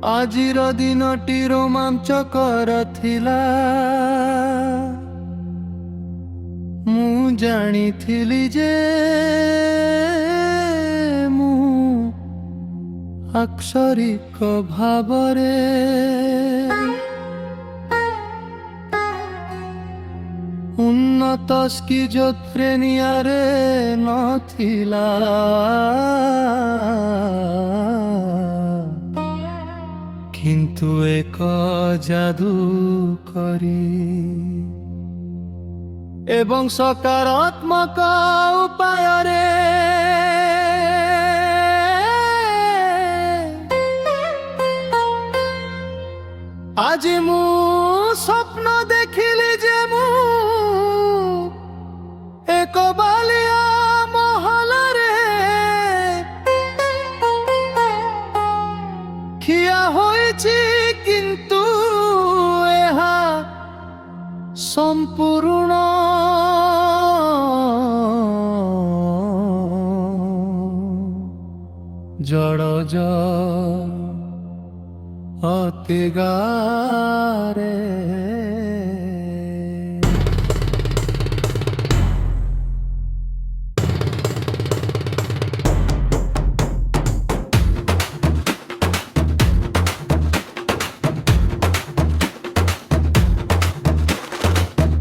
ଆଜିର ଦିନଟି ରୋମାଞ୍ଚକର ଥିଲା। ମୁଁ ଜାଣିଥିଲି ଯେ ମୁଁ ଆକ୍ଷରିକ ଭାବରେ ଉନ୍ନତ ସ୍କିଜୋଫ୍ରେନିଆରେ ନଥିଲା। କିନ୍ତୁ ଏକ ଯାଦୁ କରି ଏବଂ ସକାରାତ୍ମକ ଉପାୟରେ ଆଜି ମୁଁ ସ୍ୱପ୍ନ ଦେଖିଲି ଯେ ମୁଁ ଏକ ବାଲିଆ ମହଲରେ ଠିଆ ହୋଇଛି। କିନ୍ତୁ ଏହା ସମ୍ପୂର୍ଣ୍ଣ ଜଡ଼ ଅତି ଗାରେ।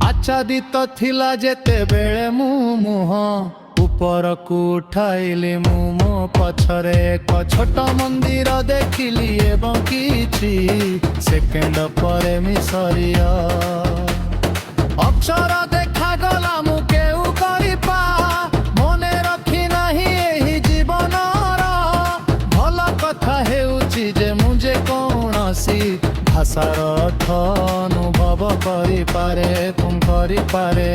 ଆଚ୍ଛାଦିତ ଥିଲା ଯେତେବେଳେ ମୁଁ ମୁହଁ ଉପରକୁ ଉଠାଇଲି, ମୁଁ ମୋ ପଛରେ ଏକ ଛୋଟ ମନ୍ଦିର ଦେଖିଲି ଏବଂ କିଛି ସେକେଣ୍ଡ ପରେ ମିଶରୀୟ ଅକ୍ଷର ଦେଖାଗଲା। ମୁଁ କେଉଁ କରିପା ମନେ ରଖି ନାହିଁ ଏହି ଜୀବନର ଭଲ କଥା ହେଉଛି ଯେ ମୁଁ ଯେ କୌଣସି ଭାଷାର ଅର୍ଥ ଅନୁଭବ କରିପାରେ କରିପାରେ।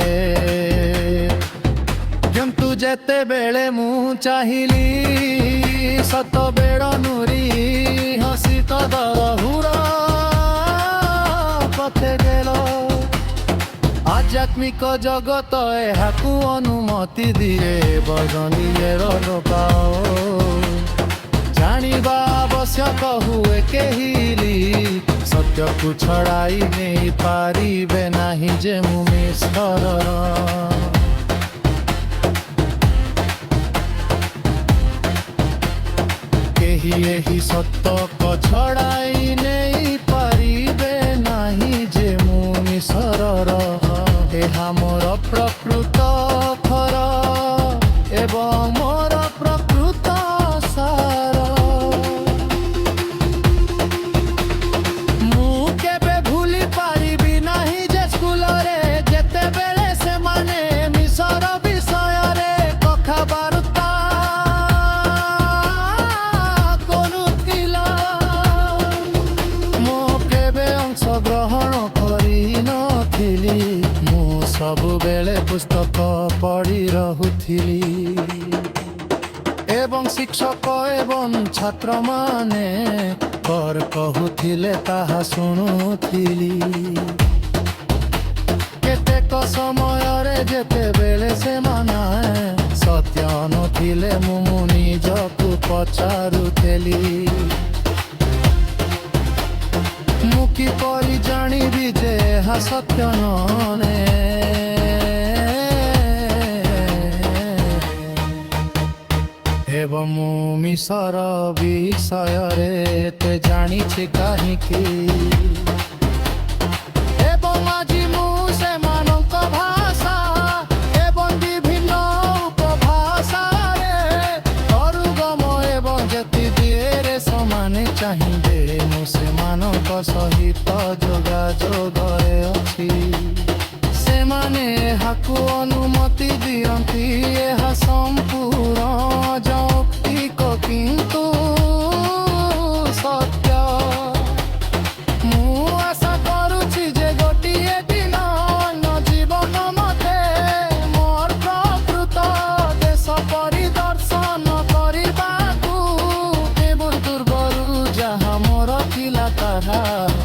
କିନ୍ତୁ ଯେତେବେଳେ ମୁଁ ଚାହିଁଲି ସତବେଳ ନୁରି ହସି ତଦହୁର ପଥେ ଗେଲ ଆଧ୍ୟାତ୍ମିକ ଜଗତ ଏହାକୁ ଅନୁମତି ଦିଏ। ବଦନିଏର ଲୋକାଓ ଜାଣିବା ଆବଶ୍ୟକ ହୁଏ। କେହିଲି ସତ୍ୟକୁ ଛଡ଼ାଇ ନେଇ ପାରିବେ ନାହିଁ ଯେ ମୁଁ ମିଶ୍ରର କେହି ଏହି ସତ୍ୟକୁ ଛଡ଼ାଇ ନେଇ ପାରିବେ ନାହିଁ ଯେ ମୁଁ ମିଶ୍ରର। ଏହା ମୋର ପ୍ରକୃତ ଖର ଏବଂ ମୋର ପ୍ରକୃତ ସାର। ମୁଁ କେବେ ଭୁଲି ପାରିବି ନାହିଁ ଯେ ସ୍କୁଲରେ ଯେତେବେଳେ ସେମାନେ ମିଶ୍ର ବିଷୟରେ କଥାବାର୍ତ୍ତା କରୁଥିଲା, ମୁଁ କେବେ ଅଂଶଗ୍ରହଣ କରିନଥିଲି। ମୁଁ ସବୁବେଳେ ପୁସ୍ତକ ପଢ଼ି ରହୁଥିଲି ଏବଂ ଶିକ୍ଷକ ଏବଂ ଛାତ୍ରମାନେ କର କହୁଥିଲେ ତାହା ଶୁଣୁଥିଲି। କେତେକ ସମୟରେ ଯେତେବେଳେ ସେମାନେ ସତ୍ୟ ନଥିଲେ ମୁଁ ନିଜକୁ ପଚାରୁଥିଲି, ମୁଁ କିପରି ଜାଣିବି ଯେ ଏହା ସତ୍ୟ ନୁହେଁ। ଏବଂ ମୁଁ ମିଶ୍ର ବିଷୟରେ ଏତେ ଜାଣିଛି କାହିଁକି? ଏବଂ ଆଜି ମୁଁ ସେମାନଙ୍କ ଭାଷା ଏବଂ ବିଭିନ୍ନ ଉପଭାଷାରେ ତରୁଗମ ଏବଂ ଯେତି ଦିଏରେ ସେମାନେ ଚାହିଁବେ ମୁଁ ସେମାନଙ୍କ ସହିତ ଯୋଗାଯୋଗରେ ଅଛି। ସେମାନେ ଏହାକୁ ଅନୁମତି ଦିଅନ୍ତି। ଏହା ସମ୍ପୂର୍ଣ୍ଣ ଯୌକ୍ତିକ କିନ୍ତୁ ସତ୍ୟ। ମୁଁ ଆଶା କରୁଛି ଯେ ଗୋଟିଏ ଦିନ ଅନ୍ୟ ଜୀବନ ମତେ ମୋର ପ୍ରକୃତ ଦେଶ ପରିଦର୍ଶନ କରିବାକୁ ଏବଂ ପୂର୍ବରୁ ଯାହା ମୋର ଥିଲା ତାହା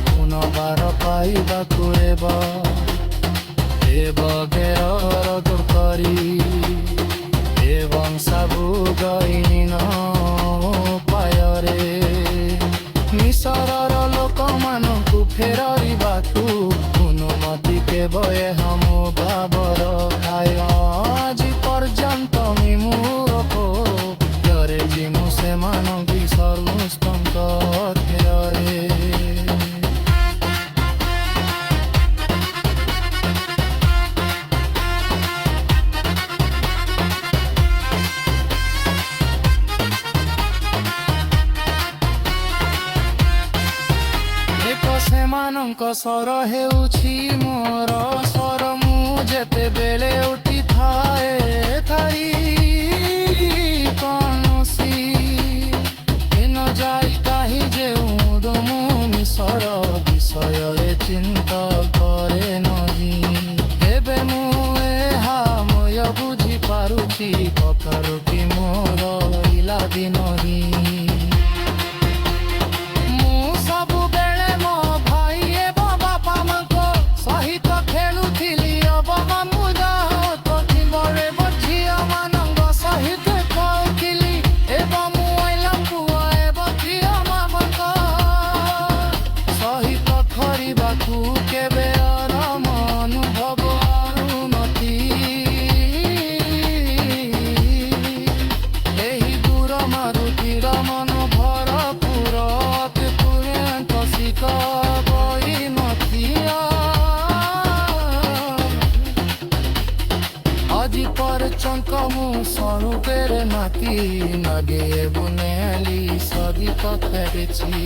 ପୁନର୍ବାର ପାଇବାକୁ ହେବ। ବଗେର କରି ଏବଂ ସବୁ ଗଇନ ପାୟରେ ମିଶରର ଲୋକମାନଙ୍କୁ ଫେରାଇବାକୁ ଅନୁମତି କେବ ଏହା ମୋ ବାବର ଖାୟ ଆଜି ପର୍ଯ୍ୟନ୍ତ ମିମୁରେ ଯିମୁ ସେମାନଙ୍କୁ ସମସ୍ତଙ୍କ କ୍ଷୟରେ। ସେମାନଙ୍କ ସ୍ୱର ହେଉଛି ମୋର ସ୍ୱର ମୁଁ ଯେତେବେଳେ ଉଠିଥାଏ ଥାଇ କୌଣସି ଦିନ ଯାଇ କାହିଁ ଯେଉଁ ମୁଁ ମିଶର ବିଷୟରେ ଚିନ୍ତା କରେ ନାହିଁ। ଏବେ ମୁଁ ଏହା ମୟ ବୁଝିପାରୁଛି କଥାରୁ କି ମୋର ଇଲାଦି ନାହିଁ। Como sono per nati nage buneli sadi pakherichi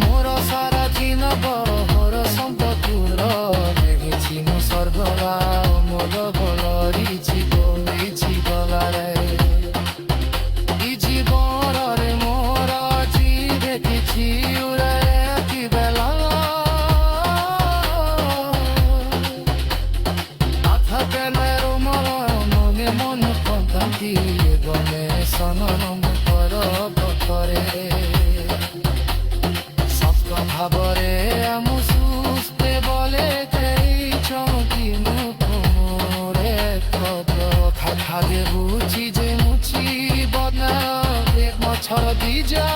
mora sara jinaba hora sampatura degichi mo sargala mola bolarichi boichi balare I jiborare mora ji degichi ure ki bela গনে সনম পর পথরে সপ্ত ভাবরে আমু সুস্থে বলে কেই চৌকি মুখরে কথা খাগে বুঝি যে মুছি বদনা এক মছর দিজা